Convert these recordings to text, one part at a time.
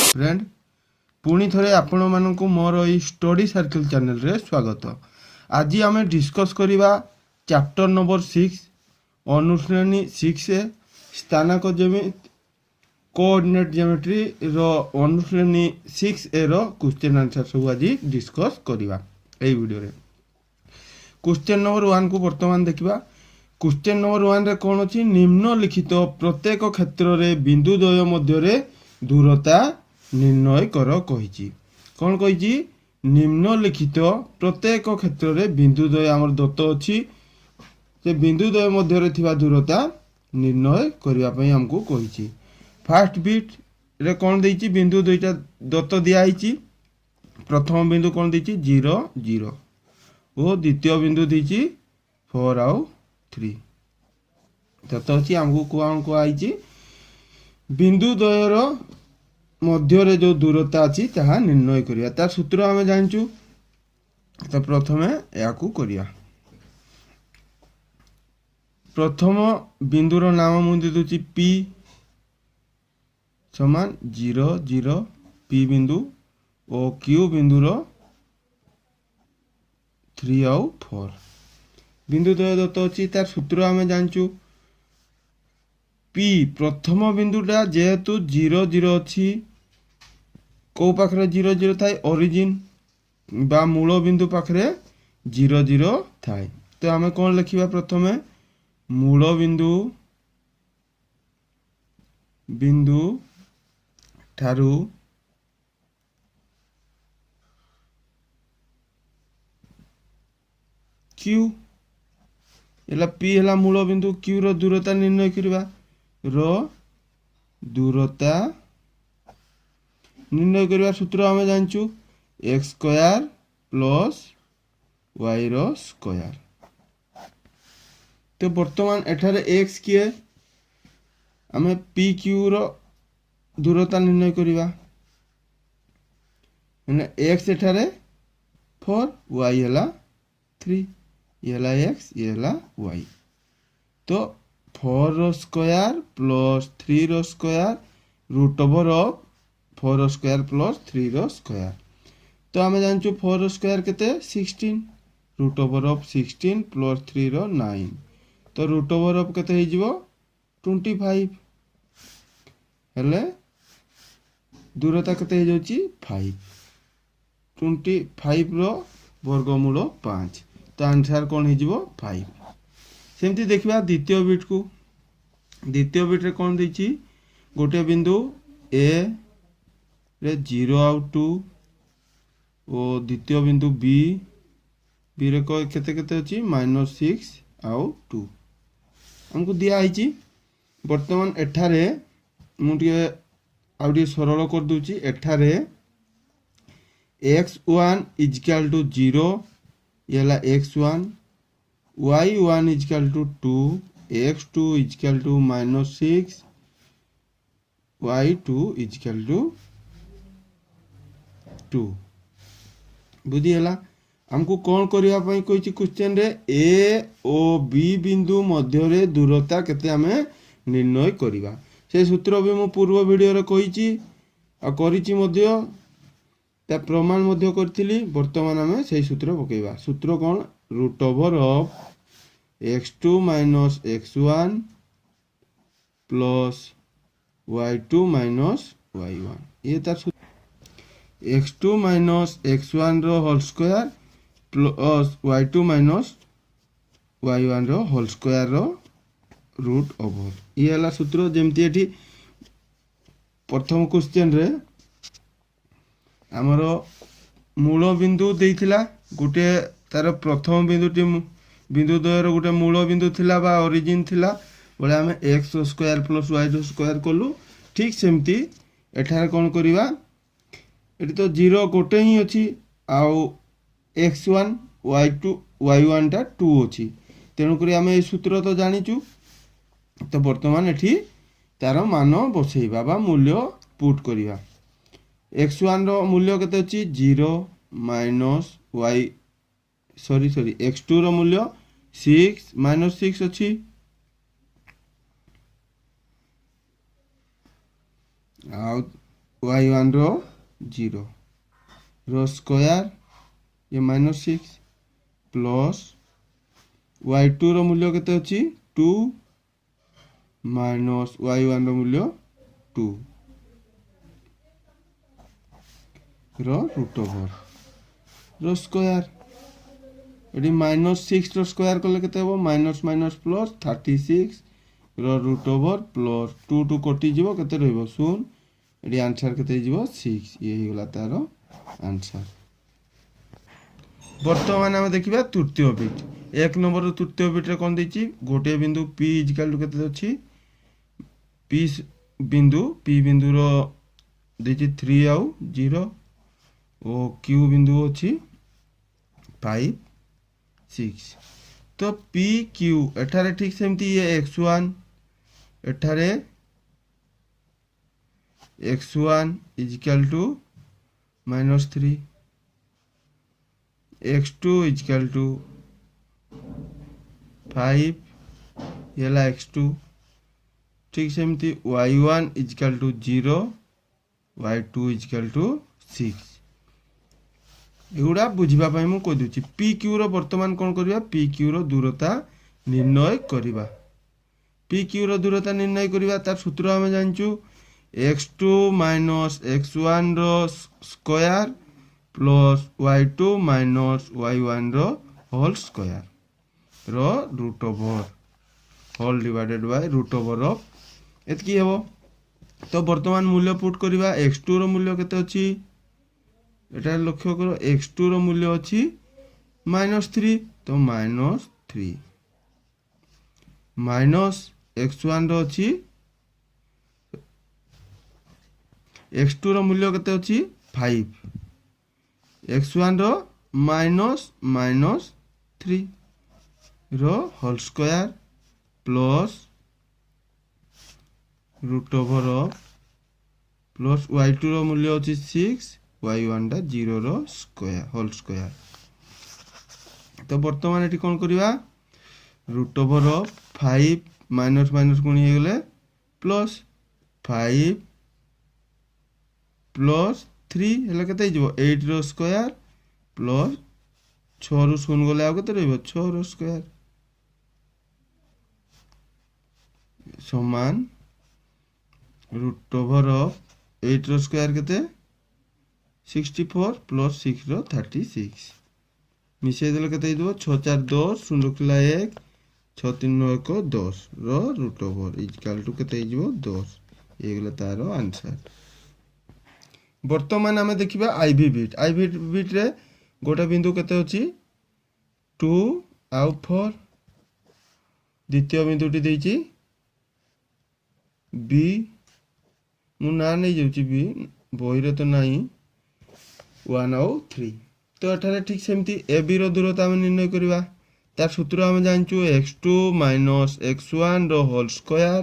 Friend पुणी थे आपण मानक मोर ये स्टडी सर्कल चैनल रे स्वागत। आज आम डिस्कस करवा चैप्टर नंबर 6 अनुश्रेणी 6 स्थानक ज्यामिति कोऑर्डिनेट ज्योमेट्री रो अनुश्रेणी 6A रो क्वेश्चन आंसर सब आज डिस्कस करवा। यही वीडियो रे क्वेश्चन नंबर 1 को वर्तमान देखा। क्वेश्चन नंबर 1 रे कौन अच्छी निम्नलिखित प्रत्येक क्षेत्र में बिंदु द्वय मध्य दूरता निर्णय कर कही। कौन कही निम्नलिखित प्रत्येक क्षेत्र में बिंदु द्वय आमर दत्त अच्छी से बिंदु द्वय मध्य थिबा दूरता निर्णय करने आमको कही। फास्ट बिट रे कौन देछि बिंदु दुईटा दत्त दिखाई। प्रथम बिंदु कौन देछि 0 0 और द्वितीय बिंदु देछि 4 आउ 3 दत्त अच्छी आमको कौन कही बिंदु द्वयर मध्य रे जो दूरता अच्छी ताहा निर्णय करिया। तार सूत्र आमे जानचु। तो प्रथमे या को करिया। प्रथम बिंदुर नाम मुझे दूची P समान 0 0 P बिंदु और Q बिंदुर 3 आउ 4 बिंदु द्वय दत्त अच्छी। तार सूत्र आमे जानचु। P प्रथम बिंदुटा जेहेतु 0 0 अच्छी को पाखरे 0 0 थाए ओरिजिन बा मूल बिंदु पाखरे 0 0 थाए। तो आमे कौन लिखिबा प्रथमे मूल बिंदु बिंदु ठारू Q एला P एला मूल बिंदु Q रो दूरता निर्णय करबा। रो दूरता निर्णय करबा सूत्र आमे जानचु x स्क्वायर प्लस y रो स्क्वायर। तो वर्तमान एठारे x किए आमे PQ रो दूरता निर्णय करबा माने x एठारे 4 y हला 3 ये हला x ये हला y। तो 4 रो स्क्वायर प्लस 3 रो square root over of 4 square plus 3 रो स्क्वायर। तो आमे जानचु 4 स्क्वायर केते 16 रूट ओवर ऑफ 16 प्लस 3 रो 9। तो रूट ओवर ऑफ केते हे जिवो 25 हेले दूरता केते हे जोची 5 25 रो वर्गमूल 5। तो आंसर कौन हे जिवो 5। सेमती देखिबा द्वितीय बिट को। द्वितीय बिट रे कौन देछि गोटे बिंदु A रे 0 आउ 2 और द्वितीय बिंदु B रे केते केते अछि -6 आउ 2 हमको दिया आइछि। वर्तमान एठारे मुटिए आउडी सरल कर दूची। एठारे x1 इक्वल टू 0 येला x1 y1 equal to 2 x2 equal to -6 y2 equal to 2 बुझीगला। हमको कौन करबा पई कहिछि क्वेश्चन रे A और B बिंदु मध्य रे दूरता केते हमें निर्णय करबा। से सूत्र भी मु पूर्व वीडियो रे कहिछि आ करिछि मध्य ता प्रमाण मध्य करथिली। वर्तमान हमें से सूत्र पकेबा। सूत्र कौन root over of x2 minus x1 plus y2 minus y1 ये तार x2 माइनस x1 रो whole square plus y2 minus y1 रो होल स्क्वायर रो रूट ओवर ये हला सूत्र। जेमती एठी प्रथम क्वेश्चन रे हमरो मूल बिंदु देइथिला गोटे तार प्रथम बिंदुटी बिंदु द्वयर गोटे मूल बिंदु थिला बा ओरिजिन थिला बोले हमें x square plus y square कलु। ठीक सेमती एठार कौन करिवा एटी तो 0 गोटे ही अछि आउ x1 y2 y1 टा 2 अछि तेनु करी हमें ए सूत्र तो जानिचु। तो वर्तमान एठी तार मान बसैबा बा मूल्य पुट करिवा। x1 रो मूल्य केते अछि 0 माइनस y सॉरी x2 रो मूल्य 6 -6 अछि y1 रो 0 रो स्क्वायर ये -6 प्लस y2 रो मूल्य केते अछि 2 माइनस y1 रो मूल्य 2 रो रूट ओवर रो स्क्वायर एडी -6 रो स्क्वायर कले केते हो माइनस माइनस प्लस 36 रो रूट ओवर प्लस 2 टू कटि जीवो केते रहइबो 0 एडी आंसर केते जीवो 6 ये ही गला तारो आंसर। वर्तमान आम देखिबा तृतीय बिट एक नंबर तृतीय बिट रे कोन देछि गोटे बिंदु p इक्वल टू केते अछि p बिंदु रो देछि 3 आउ 0 ओ q बिंदु अछि 5 6 तो p q एठारे ठीक सेमती ये x1 एठारे x1 is equal to -3 x2 is equal to 5 येला x2 ठीक सेमती y1 is equal to 0 y2 is equal to 6 एगुड़ा बुझिबा पई मु कहि दोछि p q रो वर्तमान कोन करिया p q रो दूरता निर्णय करिबा p q रो दूरता निर्णय करिबा तार सूत्र हम जानचू x2 माइनस x1 रो square plus y2 minus y1 रो होल स्क्वायर रो root over whole divided by root over of एतकी हेबो। तो वर्तमान मूल्य पुट करिबा x2 रो मूल्य केते अछि एटा लक्ष्य करो x2 रो मूल्य अछि -3 तो -3 माइनस x1 रो अछि x2 रो मूल्य केते अछि 5 x1 रो -3 रो whole square plus root over of plus y2 रो मूल्य अछि 6 y1 दा 0 रो स्क्वायर होल स्क्वायर। तो वर्तमान एटी कोन करिवा root over of 5 minus minus कोनी हे गेले प्लस 5 प्लस 3 हेला केते जिवो 8 रो स्क्वायर प्लस 6 रो 0 गले आ केते रहइबो 6 रो स्क्वायर समान रूट ओवर ऑफ 8 रो स्क्वायर केते 64 प्लस 6 रो 36 मिसे देले केते दिबो 6 4 10 0 रखला 1 6 3 9 1 10 रो रूट ओवर इक्वल टू केते दिबो 10 ए गेला तारो आंसर। वर्तमान आमे देखिबा आईवी बिट रे गोटा बिंदु केते अछि 2 आउ 4 द्वितीय बिंदुटी देछि बी मु ना नै जाउछि बी बही रे तो नाही 1 आउ 3 तो एठारे ठीक सेमती ए बी रो दूरता हम निर्णय करिबा तार सूत्र हम जानचु x2 माइनस x1 रो whole square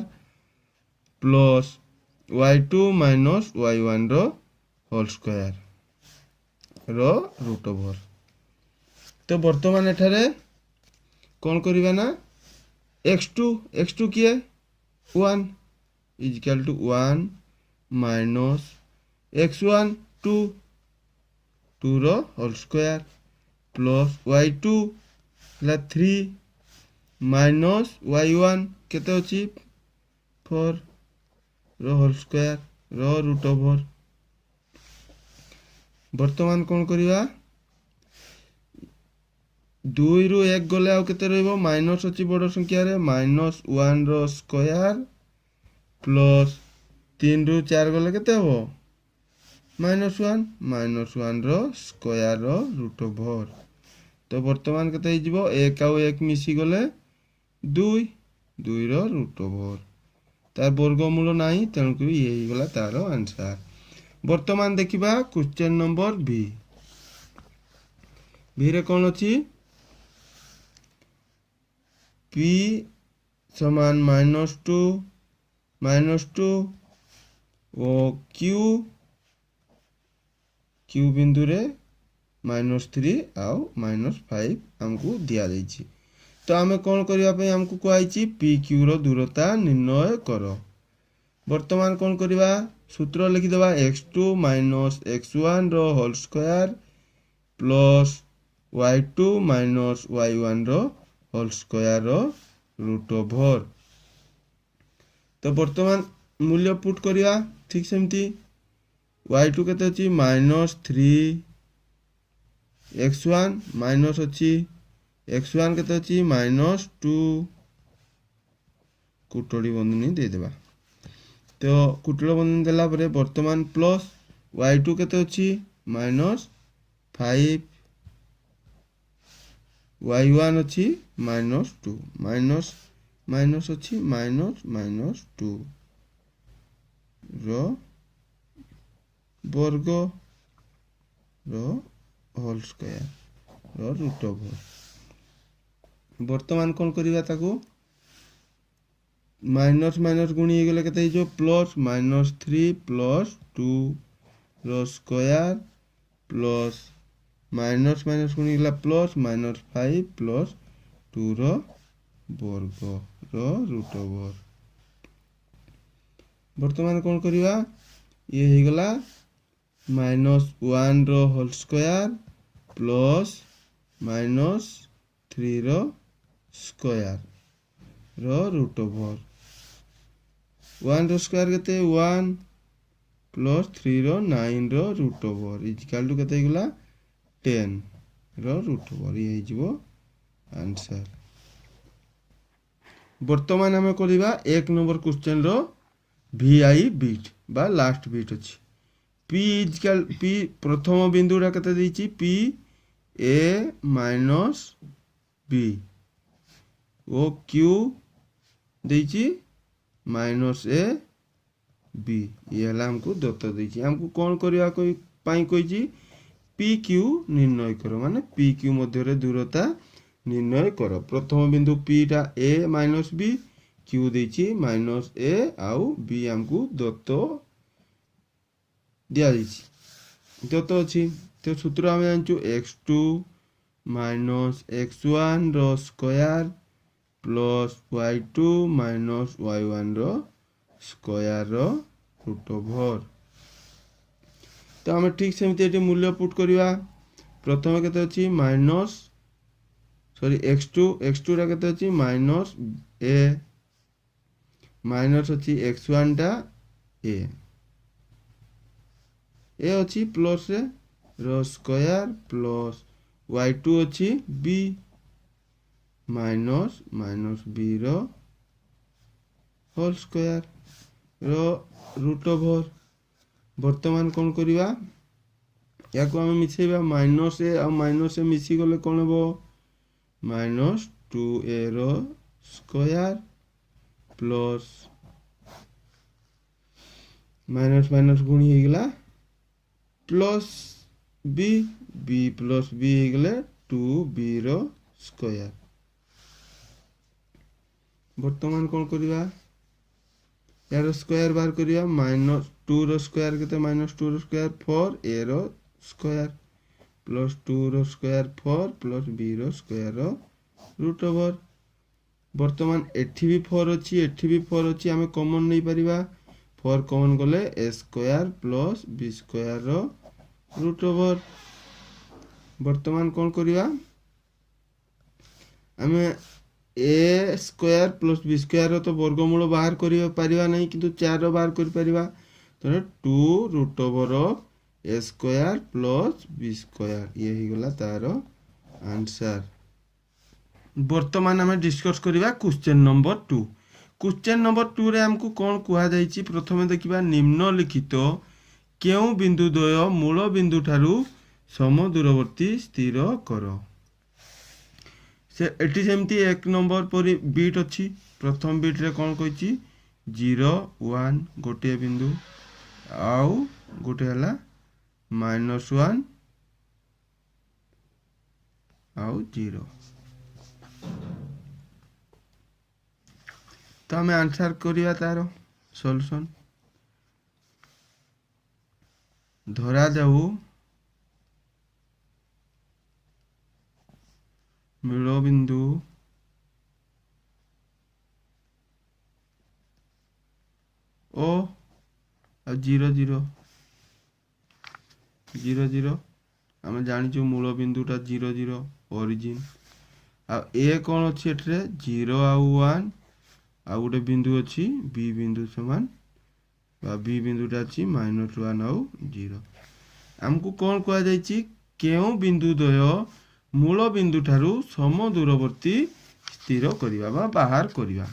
plus y2 minus y1 रो होल स्क्वायर रो रूट ओवर। तो वर्तमान एठारे कोन करिबा ना x2 किए 1 is equal to 1 minus x1 2 रो होल स्क्वायर प्लस y2 ला 3 माइनस y1 केते अछि 4 रो होल स्क्वायर रो रूट ओवर। वर्तमान कोन करिवा 2 रु 1 गले आ केते रहइबो माइनस अछि बड़ संख्या रे -1 रो स्क्वायर प्लस 3 रु 4 गले केते हो -1 रो स्क्वायर रो रूट ओवर। तो वर्तमान केते हि जिवो 1 आउ 1 मिसी गले 2 रो रूट ओवर तार वर्गमूल नाही तेनु कि एही गला तारो आंसर। वर्तमान देखिबा क्वेश्चन नंबर बी रे कोन अछि p समान -2 ओ q बिंदु रे -3 आउ -5 हमकु दिया दैछि। तो आमे कोन करिया पे हमकु कहैछि p q रो दूरता निर्णय करो। वर्तमान कोन करिबा सूत्र लिखिदेवा x2 माइनस x1 रो whole square plus y2 minus y1 रो होल स्क्वायर रो रूट ओवर। तो बर्तमान मूल्य पुट करिया ठीक सेमती y2 केते अछि -3 x1 माइनस अछि x1 केते अछि -2 कुटड़ी बंधनी दे देबा। तो कुटड़ी बंधनी देला परे वर्तमान प्लस y2 केते अछि -5 y1 अछि -2 माइनस माइनस अछि -2 रो वर्ग रो होल स्क्वायर रो रूट ओवर। वर्तमान कौन करिया ताकू माइनस माइनस गुणी गले केते जो प्लस -3 प्लस 2 रो स्क्वायर प्लस माइनस माइनस गुणी गला प्लस -5 प्लस 2 रो वर्ग रो रूट ओवर। वर्तमान कौन करिया ये ही गला -1 रो होल स्क्वायर प्लस -3 रो स्क्वायर रो रूट ओवर। 1 रो स्क्वायर केते 1 प्लस 3 रो 9 रो रूट ओवर इक्वल टू केते गला 10 रो रूट ओवर ये हिजबो आंसर। वर्तमान हमें करिबा 1 नंबर क्वेश्चन रो VI बिट बा लास्ट बिट अछि P इक्वल P प्रथम बिंदुरा केते दैछि P A माइनस B ओ Q दैछि -A B ये हला हमको दत्त दैछि। हमको कोन करिया कोई पाई कहिछि PQ निर्णय करो माने PQ मध्य रे दूरता निर्णय करो। प्रथम बिंदु P टा A माइनस B Q दैछि -A आउ B हमको दत्त दिया दैछि दत्त अछि। तो सूत्र हम जानछु x2 माइनस x1 रो square plus y2 minus y1 रो स्क्वायर रो रूट ओवर। तो हमें ठीक सेमती एटी मूल्य पुट करिवा। प्रथम केते अछि x2 रा केते अछि -a माइनस अछि x1 टा a अछि प्लस रो स्क्वायर प्लस y2 अछि b माइनस b रो होल स्क्वायर रो रूट ओवर। वर्तमान कौन करिवा या को हम मिसेबा -a और -a मिसी गले कोन हो -2a रो स्क्वायर प्लस माइनस माइनस गुणी हो गला प्लस b प्लस b हो गले 2b रो स्क्वायर। वर्तमान कौन करिवा यार स्क्वायर बार करिया -2 रो स्क्वायर केते -2 रो स्क्वायर 4a रो स्क्वायर प्लस 2 रो स्क्वायर 4 प्लस b रो स्क्वायर रो रूट ओवर। वर्तमान एठी भी 4 अछि एठी भी 4 अछि हमें कॉमन नहीं परिबा 4 कॉमन गले a square plus b square रो रूट ओवर। वर्तमान कौन करिया हमें a square plus b square रो तो वर्गमूल बाहर करिया परिबा नहीं किंतु 4 रो बाहर करि परिबा तो 2 root over a square plus b square ये ही गला तारो आंसर। वर्तमान हमें डिस्कस करिबा क्वेश्चन नंबर 2। क्वेश्चन नंबर 2 रे हमको कोन कुहा जाईछि प्रथमे देखिबा निम्नलिखित केउ बिंदु द्वय मूल बिंदु ठारू सम दूरवर्ती स्थिर करो। से एटी सेमती 1 नंबर पर बिट अछि प्रथम बिट रे कोन कहिछि 0 1 गोटे बिंदु आउ गोटे हला -1 आउ 0। तो हमें आंसर करिया तारो सॉल्यूशन धरा जाऊ मूल बिंदु ओ आ 0 0 0 0 आम जाचु मूल बिंदुटा 0 0 ओरिजिन आ ए कौन अच्छी एठरे 0 आउ 1 आ गोटे बिंदु अच्छी बी बिंदु समान बी बिंदुटा अच्छी -1 आउ 0 आमको कौन कह जाइए केउ बिंदु द्वय मूल बिंदु ठारू सम दूरवर्ती स्थिर करिबा बा बाहर करिबा।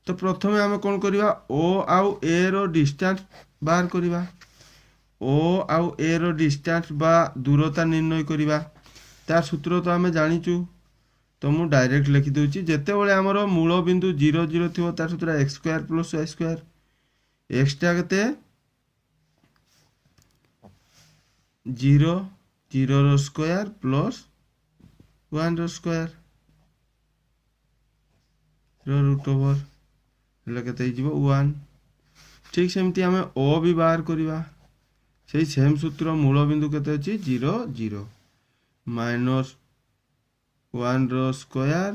तो प्रथमे आम कौन करिबा ओ आउ ए रो डिस्टेंस बाहर करिबा। ओ आउ ए रो डिस्टेंस बा दूरता निर्णय करिबा। तार सूत्र तो आम जानिचु तो मु डायरेक्ट लिखि दउची जेते बेले हमर मूल बिंदु 0 0 थिबो तार सूत्र x² + y²। x टा केते 0 0 रो स्क्वायर प्लस 1 रो स्क्वायर रो रूट ओवर हेले केते हिजिबो 1। ठीक सेमती आमे ओ भी बाहर करिबा सेही सेम सूत्र मूल बिंदु केते अछि 0 0 -1 रो स्क्वायर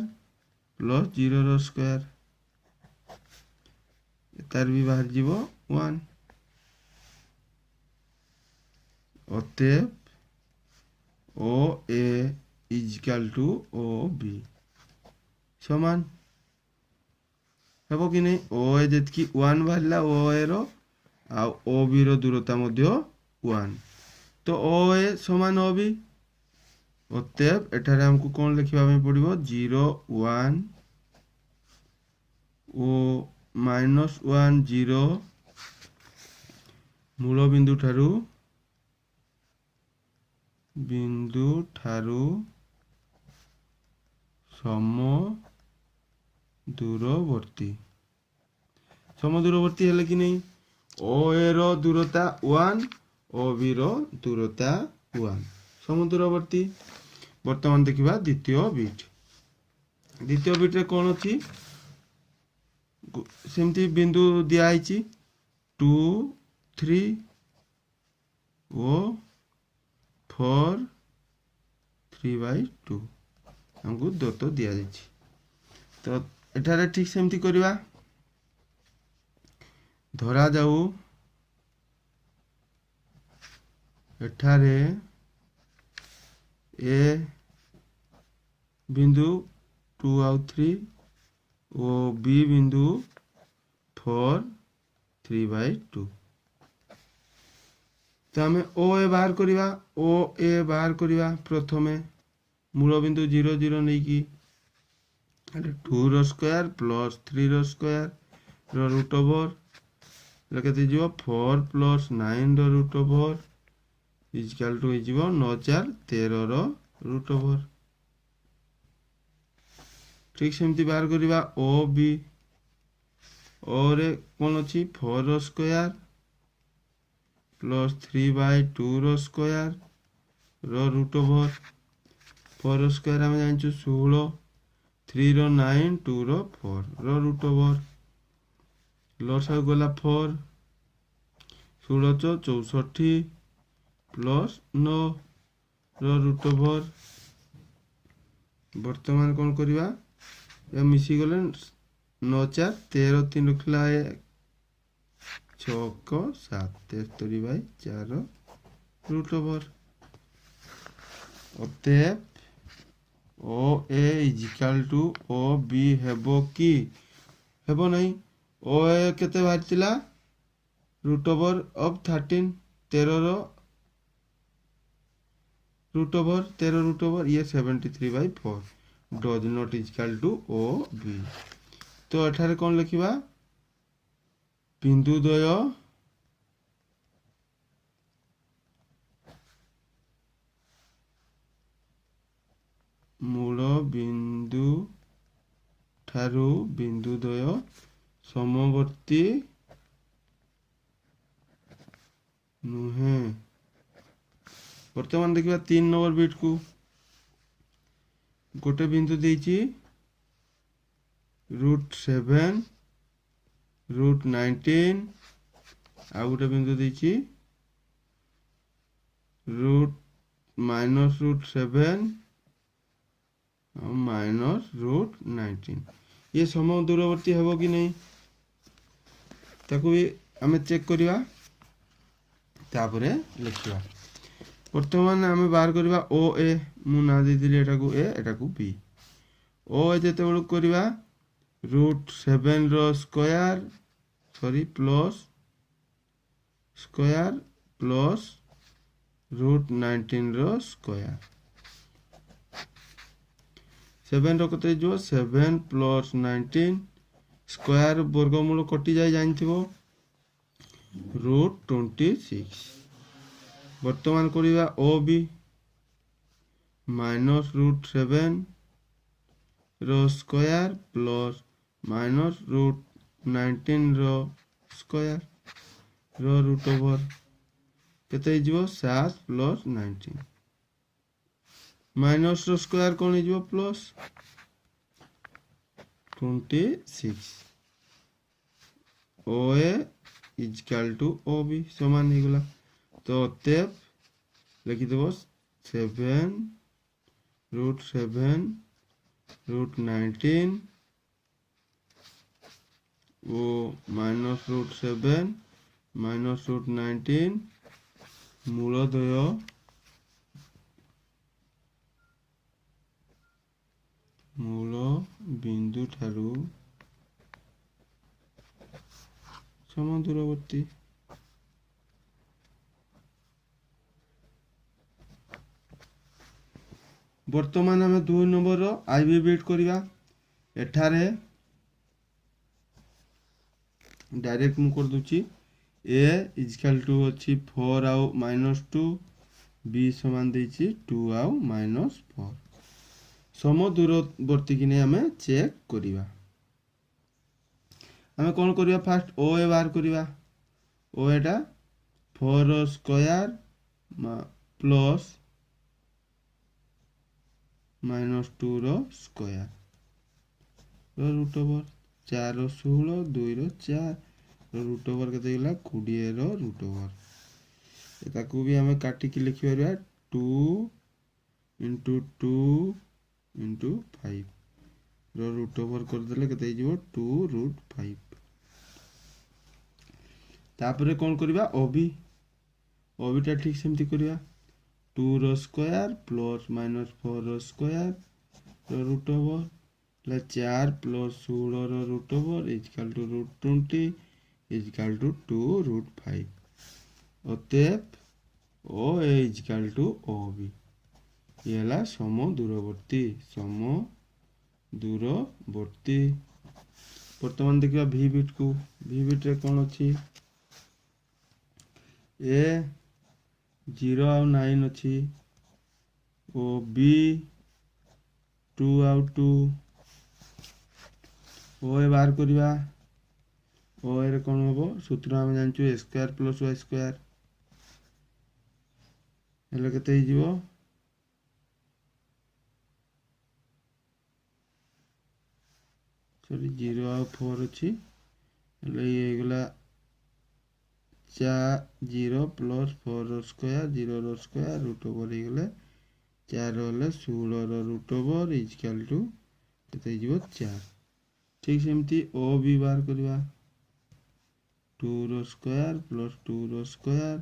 प्लस 0 रो स्क्वायर तार भी बाहर जीवो 1 अतएव ओ ए = ओ बी समान हेबो कि नहीं ओ ए जेतकी 1 बाहरला ओ ए रो आ ओ बी रो दूरता मध्य 1 तो ओ ए समान ओ बी अतएव एठारे हमको कौन लिखिबा में पड़िबो 0 1 ओ -1 0 मूल बिंदु ठारू सम दूरवर्ती हेले कि नहीं ओ ए रो दूरता 1 ओ बी रो दूरता 1 समदूरवर्ती। वर्तमान देखिबा द्वितीय बिट रे कौन अछि सेमती बिंदु दिया आइछि 2 3 ओ 4 3/2 हमको दत्त दिया जाइछि। तो एठारे ठीक सेमती करिबा धरा जाऊ एठारे ए बिंदु 2 आउ 3 ओ बी बिंदु 4 3/2 तो आम ओ ए बाहर करिबा प्रथमे मूल बिंदु 0 0 नहीं की 2 रो स्क्वायर प्लस 3 रो स्क्वायर रो रूट ओवर लेके जीवो 4 + 9 रो रूट ओवर = जीवो 9 4 13 रो रूट ओवर। ठीक सेमती बाहर करिबा ओ बी ओ रे कौन अछि 4 रो स्क्वायर प्लस 3/2 रो स्क्वायर रो रूट ओवर 4 रो स्क्वायर आम जानछु 16 3 रो 9 2 रो 4 रो रूट ओवर लसा गला 4 16 64 प्लस 9 रो रूट ओवर। वर्तमान कौन करिबा या मिसी गले 9 4 13 3 रखला 6 7 73/4 रूट ओवर अतएव ओ ए = ओ बी हेबो कि हेबो नहीं ओ ए केते बाहरतिला रूट ओवर ऑफ 13 13 रो रूट ओवर ये 73/4 डज नॉट = ओ बी। तो एठारे कौन लिखिबा बिंदु द्वय मूल बिंदु ठारू बिंदु द्वय समवर्ती नुहे। वर्तमान देखिबा 3 नंबर बिट को गोटे बिंदु देइछि √7 √19 आ गोटे बिंदु देइछि -√7 -√19 ये सम दूरवर्ती हेबो कि नहीं ताको भी आमे चेक करिवा तापरे लिखिवा वर्तमान आमे बाहर करिवा ओ ए मु ना देदिली एटा को बी ओ ए जेते बेलु करिवा √7 रो square sorry plus square plus √19 रो स्क्वायर 7 रो कते जो 7 प्लस 19 स्क्वायर वर्गमूल कटि जाय जानथिबो √26 वर्तमान करिवा ओ बी माइनस √7 रो स्क्वायर प्लस माइनस √19 रो स्क्वायर रो रूट ओवर केते जीवो 7 प्लस 19 माइनस रो स्क्वायर कोन जीवो plus 26 O A is equal to O B समान हो गला तो अतएव लिखि देबो 7 √7 √19 ओ माइनस √7 माइनस √19 मूलदय मूल बिंदु ठारू सम दूरवर्ती वर्तमान आम 2 नंबर आईबी बिट करिवा एठारे डायरेक्ट मु कर दूची ए इज इक्वल टू अछि 4 आउ -2 बी समान देछि 2 आउ -4 सम दूरवर्ती कि ने हमें चेक करिवा हमें कौन करिवा फास्ट ओ ए बाहर करिवा ओ एटा 4 स्क्वायर प्लस -2 रो स्क्वायर रो रूट ओवर 4 रो 16 2 रो 4 रो रूट ओवर केते गेला 20 रो रूट ओवर एता को भी हमें काटी के लिखि परबा 2 * 2 * 5 रो रूट ओवर कर देले केते जीवो 2√5 तापरे कौन करिवा ओबी टा ठीक सेमती करिवा 2 रो स्क्वायर प्लस -4 रो स्क्वायर रो रूट ओवर 4 प्लस 16 रो root over is equal to √20 is equal to 2√5 अतएव O A is equal to O B ये हला सम दूरवर्ती वर्तमान देखिए भी बिट रे कौन अच्छी ए 0 आउ 9 अच्छी ओ बी 2 आउ 2 ओ ए बाहर करिवा ओ ए रे कौन होबो सूत्र हम जानछु a square plus y square हेले केते हिजिवो सॉरी 0 आउ 4 अच्छी हेले ये गला 0 प्लस 4 रो स्क्वायर 0 रो स्क्वायर रूट ओवर हो गले 4 होले 16 रो root over is equal to केते जीवो 4 ठीक सेमती ओ बी बाहर करबा 2 रो स्क्वायर प्लस 2 रो square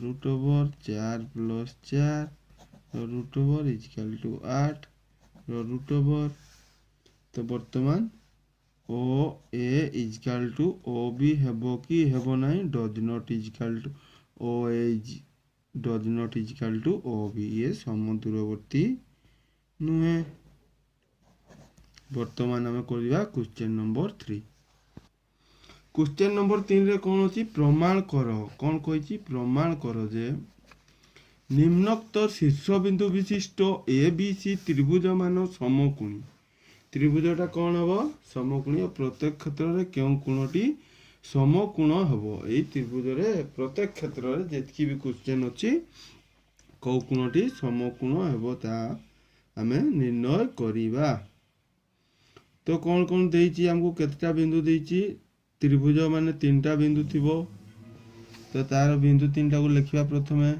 root over 4 plus 4 root over is equal to 8 रो रूट ओवर तो वर्तमान O A is equal to O B हेबो कि हेबो नहीं does not is equal to O A does not is equal to O B ये same दूरवर्ती नुहे वर्तमान आम करिवा क्वेश्चन नंबर 3 क्वेश्चन नंबर 3 रे कौन अछि प्रमाण कर कौन कहिछि प्रमाण कर जे निम्नोक्त शीर्षबिंदु विशिष्ट ए बी सी त्रिभुज मान समकोणी त्रिभुजटा कौन हम समकोणी प्रत्येक क्षेत्र में क्यों कोणटी समकोण हम यही त्रिभुज प्रत्येक क्षेत्र में जितकी भी क्वेश्चन अच्छी कौ कोणटी समकोण हम आम निर्णय करिबा तो कौन कौन देइछि हमको केतटा बिंदु देइछि त्रिभुज माने 3टा बिंदु थिबो तो तार बिंदु 3टा को लिखिबा प्रथमे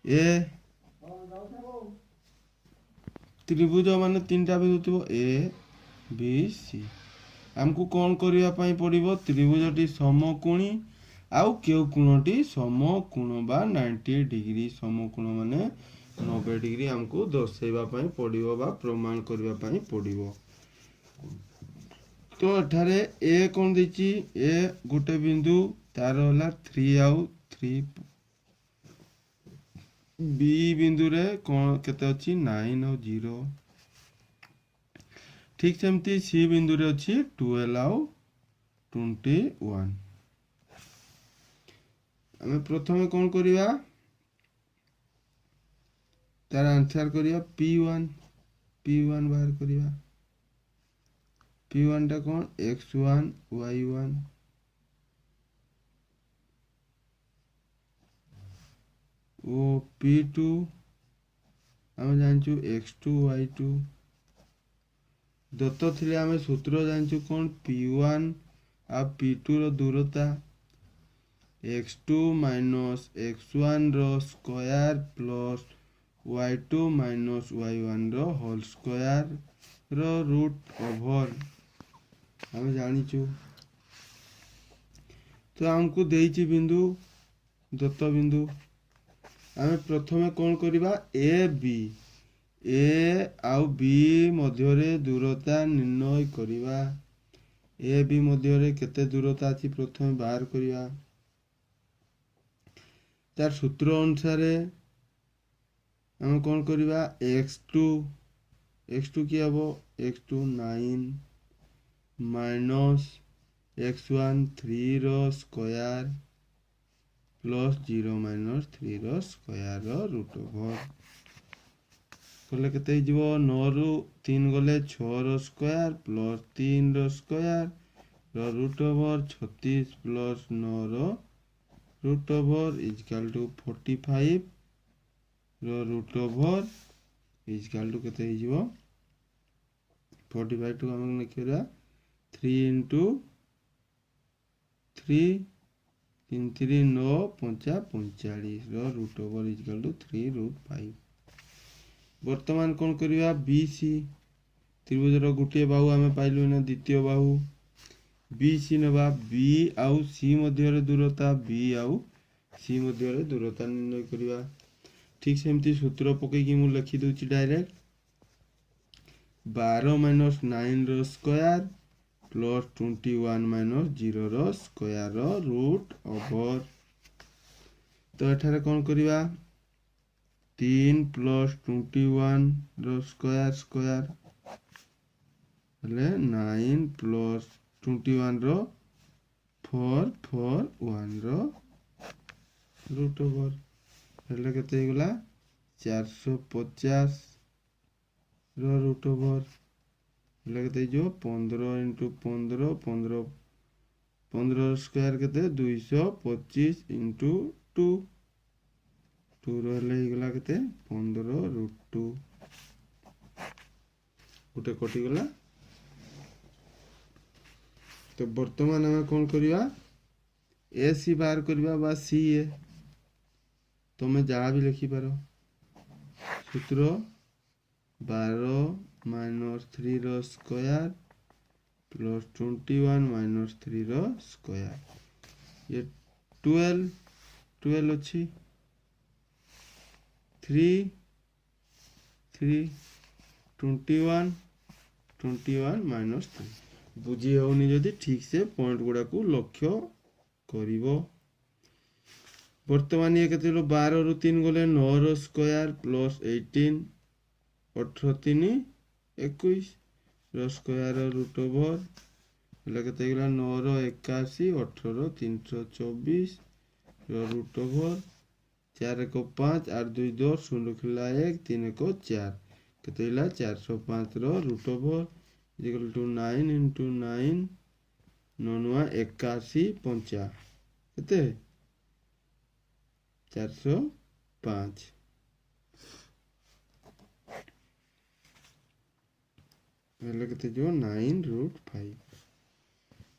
ए त्रिभुज माने 3टा बिंदु थिबो ए बी सी आमको कौन करने पड़ो त्रिभुजटी समकोणी आउ केउ कोणटी समकोण बा 90 डिग्री समकोण माने 90 डिग्री आमको दर्शाइबा पड़ो बा प्रमाण करने पड़ो। तो एठारे ए कौन देची ए गोटे बिंदु तार होला 3 आउ 3 बी बिंदु रे कौन केते अछि 9 आउ 0 ठीक सेमती सी बिंदु रे अछि 12 आउ 21। आमे प्रथमे कौन करिया तार आंसर करिया P1 बाहर करिया P1 टा कौन x1 y1 ओ P2 आमे जानचु x2 y2 दत्त थिले आमे सूत्र जानचु कौन P1 आ P2 रो दूरता x2 माइनस x1 रो square plus y2 minus y1 रो होल स्क्वायर रो रूट ओवर हम जानिचु। तो हमको देइची बिंदु दत्त बिंदु आमे प्रथमे कौन करिबा ए आउ बी मध्य रे दूरता निर्णय करिबा ए बी मध्य रे केते दूरता अछि प्रथमे बाहर करिया तार सूत्र अनुसार हम कौन करिबा x2 की हबो x2 9 माइनस x1 3 रो स्क्वायर प्लस 0 माइनस 3 रो स्क्वायर रो रूट ओवर कले केते हिजबो 9 रु 3 गले 6 रो स्क्वायर प्लस 3 रो स्क्वायर रो रूट ओवर 36 प्लस 9 रो root over is equal to 45 रो root over is equal to केते हिजबो 45 टू हम लिखिरा 3 into 3 3 3 9 45 रो root over is equal to 3 root 5। वर्तमान कौन करिया BC त्रिभुज रो गुटिए बाहु आमे पाइलु ना द्वितीय बाहु BC नबा B आउ C मध्य रे दूरता B आउ C मध्य रे दूरता निर्णय करिया ठीक सेमती सूत्र पकई कि मु लिखि दोची डायरेक्ट 12 माइनस 9 रो स्क्वायर प्लस 21 माइनस 0 रो स्क्वायर रो रूट ओवर तो एठारे कौन करिया 3 प्लस 21 रो स्क्वायर हले 9 प्लस 21 रो 4 4 1 रो रूट ओवर हले केते गला 450 रो रूट ओवर हले केते जो 15 into 15 15 15 स्क्वायर केते 225 into 2 2 रो हले गला केते 15 रूट 2 उटे कटि गला। तो वर्तमान हम कौन करिया ए सी बाहर करिया बा सी ए तुम जहाँ भी लिखि पारो सूत्र 12 माइनस 3 रो स्क्वायर प्लस 21 माइनस 3 रो स्क्वायर ये 12 अच्छी 3 3 21 माइनस 3 बुझी होनी जदि ठीक से पॉइंट गुड़ा को लक्ष्य करिवो। वर्तमान ये केते 12 रु 3 गले 9 रो स्क्वायर प्लस 18 18 3 21 रो स्क्वायर रूट ओवर हला केते गला 9 रो 81 18 रो 324 रो रूट ओवर 4 1 5 8 2 2 0 खिला 1 3 1 4 केते गला 405 रो root over equal to 9 into 9 9 81 50 केते 405 हेले केते जो 9 रूट 5।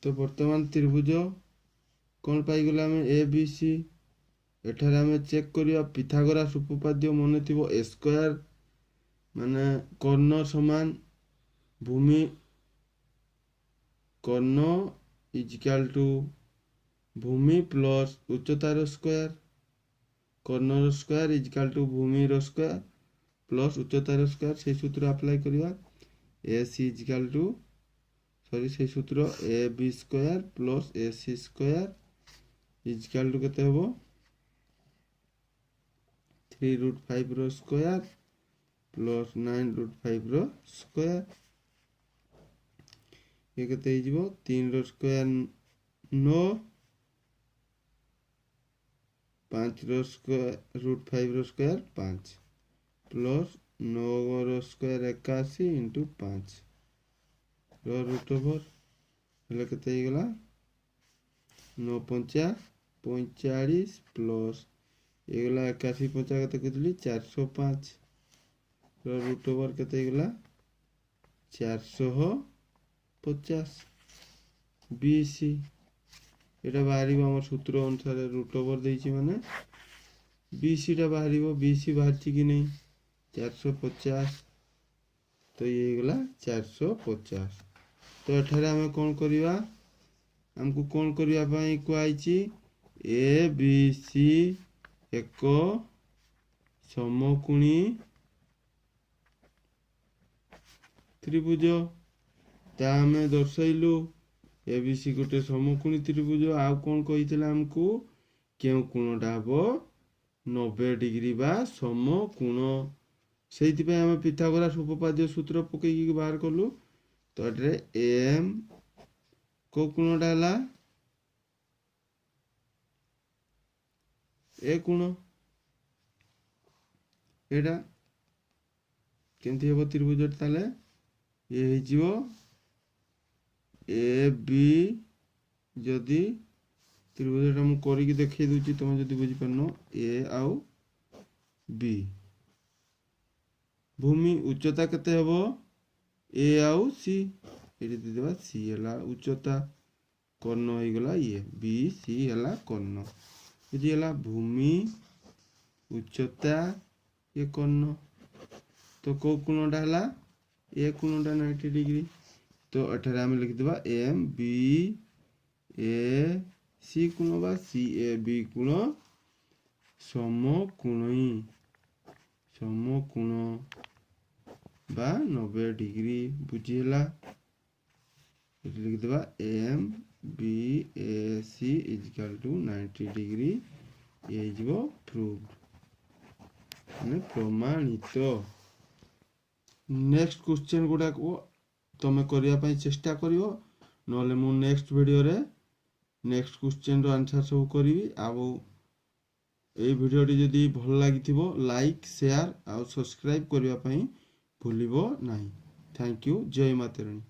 तो वर्तमान त्रिभुज कौन पाई गला हमें ए बी सी एठारे हमें चेक करिया पिथागोरास उपपाद्य मन थिबो a स्क्वायर माने कर्ण समान भूमि କର୍ଣ୍ଣ ଇଜିକାଲ ଟୁ ଭୂମି ପ୍ଲସ୍ ଉଚ୍ଚତାର ସ୍କୋୟାର। କର୍ଣ୍ଣର ସ୍କୋୟାର ଇଜିକାଲ ଟୁ ଭୂମିର ସ୍କୋୟାର ପ୍ଲସ୍ ଉଚ୍ଚତାର ସ୍କୋୟାର। ସେଇ ସୂତ୍ର ଆପ୍ଲାଏ କରିବା। ଏସ୍ ଇଜିକାଲ ଟୁ ସେଇ ସୂତ୍ର A B square plus A C square equal to କେତେ ହେବ 3√5 ର ସ୍କୋୟାର ପ୍ଲସ୍ 9√5 ର ସ୍କୋୟାର। ये केते ही जीवो 3 रो स्क्वायर 9 5 रो स्क्वायर √5 रो स्क्वायर 5 प्लस 9 रो स्क्वायर 81 इंटू 5 रो रूट ओवर हेले केते ही गला 9 5 45 प्लस ये गला 81 5 केते कहली 405 रो रूट ओवर केते ही गला 450 BC এটা বাহারিব আমার সূত্র অনুসারে রুট ওভার দিয়েছি মানে BCটা বাহারিব BC বাহারছি কি নেই 450 তো ये गला 450 तो एठारे आमे कोन करिवा हमको कोन करिया पई कुआइची ए बी सी एक समकोणी त्रिभुज ता आमे दर्शाइलु एबीसी गोटे समकोणी त्रिभुज आउ कोन कहितला हमकु केउ कोणटा हबो 90 डिग्री बा समकोण सेहिति पे आमे पिथागोरस उपपाद्य सूत्र पकई की बाहर करलु तो एटरे एम को कोणटा हला ए कोण एटा केमथि हबो त्रिभुज ताले ये हे जीवो ए बी जदि त्रिभुजटा मु करिक देखै दूची तुम जदि बुझी परनो ए आउ बी भूमि उच्चता केते हबो ए आउ सी एटी दे देबा सी हला उच्चता कर्ण होई गला ये बी सी हला कर्ण बुझी हला भूमि उच्चता ये कर्ण तो को कोणटा हला ए कोणटा 90 डिग्री तो अठारे आम लिख देबा एम बी ए सी कोण बा सी ए बी कोण समकोण बा 90 डिग्री बुझीला लिख देबा M B A C equal to 90 degree ये जीवो प्रूव्ड माने प्रमाणित। नेक्स्ट क्वेश्चन गुडा को तमे करिया पई चेष्टा करियो नले मु नेक्स्ट वीडियो रे नेक्स्ट क्वेश्चन रो आंसर सब करिवि आ ए वीडियो टी जदी भल लागिथिबो लाइक शेयर आ सब्सक्राइब करिया पई भूलिबो नाही। Thank you. जय माता रानी।